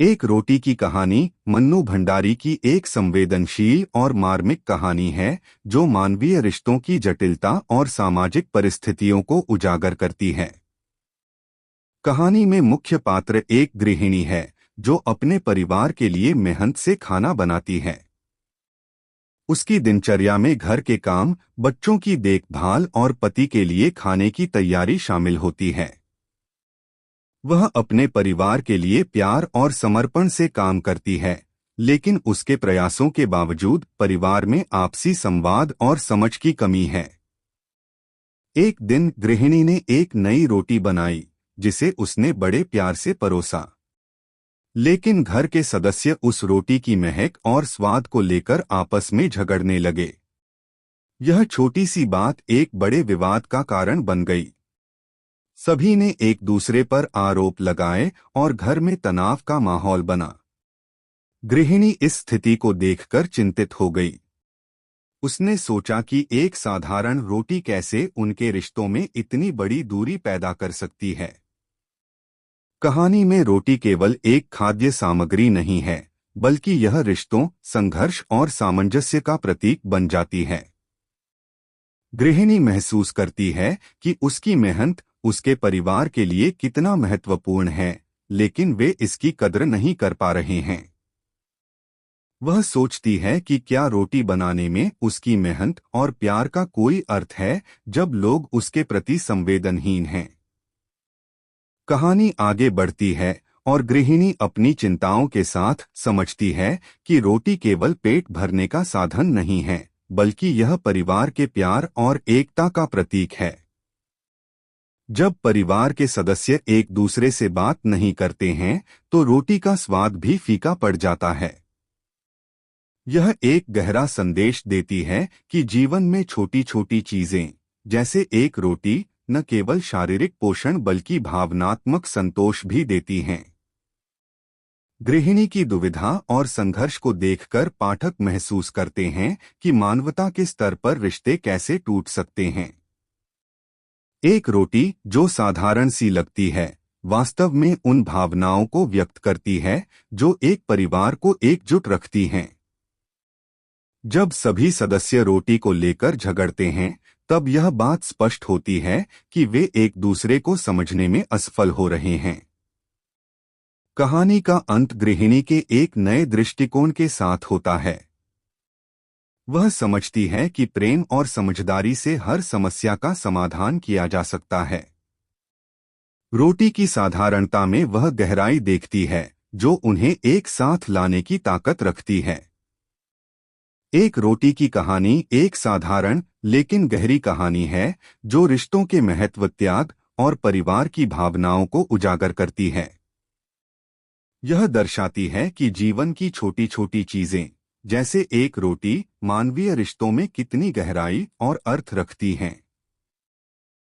एक रोटी की कहानी मन्नू भंडारी की एक संवेदनशील और मार्मिक कहानी है जो मानवीय रिश्तों की जटिलता और सामाजिक परिस्थितियों को उजागर करती है। कहानी में मुख्य पात्र एक गृहिणी है जो अपने परिवार के लिए मेहनत से खाना बनाती है। उसकी दिनचर्या में घर के काम, बच्चों की देखभाल और पति के लिए खाने की तैयारी शामिल होती है। वह अपने परिवार के लिए प्यार और समर्पण से काम करती है, लेकिन उसके प्रयासों के बावजूद परिवार में आपसी संवाद और समझ की कमी है। एक दिन गृहिणी ने एक नई रोटी बनाई जिसे उसने बड़े प्यार से परोसा, लेकिन घर के सदस्य उस रोटी की महक और स्वाद को लेकर आपस में झगड़ने लगे। यह छोटी सी बात एक बड़े विवाद का कारण बन गई। सभी ने एक दूसरे पर आरोप लगाए और घर में तनाव का माहौल बना। गृहिणी इस स्थिति को देखकर चिंतित हो गई। उसने सोचा कि एक साधारण रोटी कैसे उनके रिश्तों में इतनी बड़ी दूरी पैदा कर सकती है। कहानी में रोटी केवल एक खाद्य सामग्री नहीं है, बल्कि यह रिश्तों, संघर्ष और सामंजस्य का प्रतीक बन जाती है। गृहिणी महसूस करती है कि उसकी मेहनत उसके परिवार के लिए कितना महत्वपूर्ण है, लेकिन वे इसकी कद्र नहीं कर पा रहे हैं। वह सोचती है कि क्या रोटी बनाने में उसकी मेहनत और प्यार का कोई अर्थ है जब लोग उसके प्रति संवेदनहीन हैं। कहानी आगे बढ़ती है और गृहिणी अपनी चिंताओं के साथ समझती है कि रोटी केवल पेट भरने का साधन नहीं है, बल्कि यह परिवार के प्यार और एकता का प्रतीक है। जब परिवार के सदस्य एक दूसरे से बात नहीं करते हैं, तो रोटी का स्वाद भी फीका पड़ जाता है। यह एक गहरा संदेश देती है कि जीवन में छोटी छोटी चीजें, जैसे एक रोटी, न केवल शारीरिक पोषण बल्कि भावनात्मक संतोष भी देती हैं। गृहिणी की दुविधा और संघर्ष को देखकर पाठक महसूस करते हैं कि मानवता के स्तर पर रिश्ते कैसे टूट सकते हैं। एक रोटी जो साधारण सी लगती है, वास्तव में उन भावनाओं को व्यक्त करती है जो एक परिवार को एकजुट रखती हैं। जब सभी सदस्य रोटी को लेकर झगड़ते हैं, तब यह बात स्पष्ट होती है कि वे एक दूसरे को समझने में असफल हो रहे हैं। कहानी का अंत गृहिणी के एक नए दृष्टिकोण के साथ होता है। वह समझती है कि प्रेम और समझदारी से हर समस्या का समाधान किया जा सकता है। रोटी की साधारणता में वह गहराई देखती है जो उन्हें एक साथ लाने की ताकत रखती है। एक रोटी की कहानी एक साधारण लेकिन गहरी कहानी है जो रिश्तों के महत्व, त्याग और परिवार की भावनाओं को उजागर करती है। यह दर्शाती है कि जीवन की छोटी छोटी चीजें, जैसे एक रोटी, मानवीय रिश्तों में कितनी गहराई और अर्थ रखती हैं।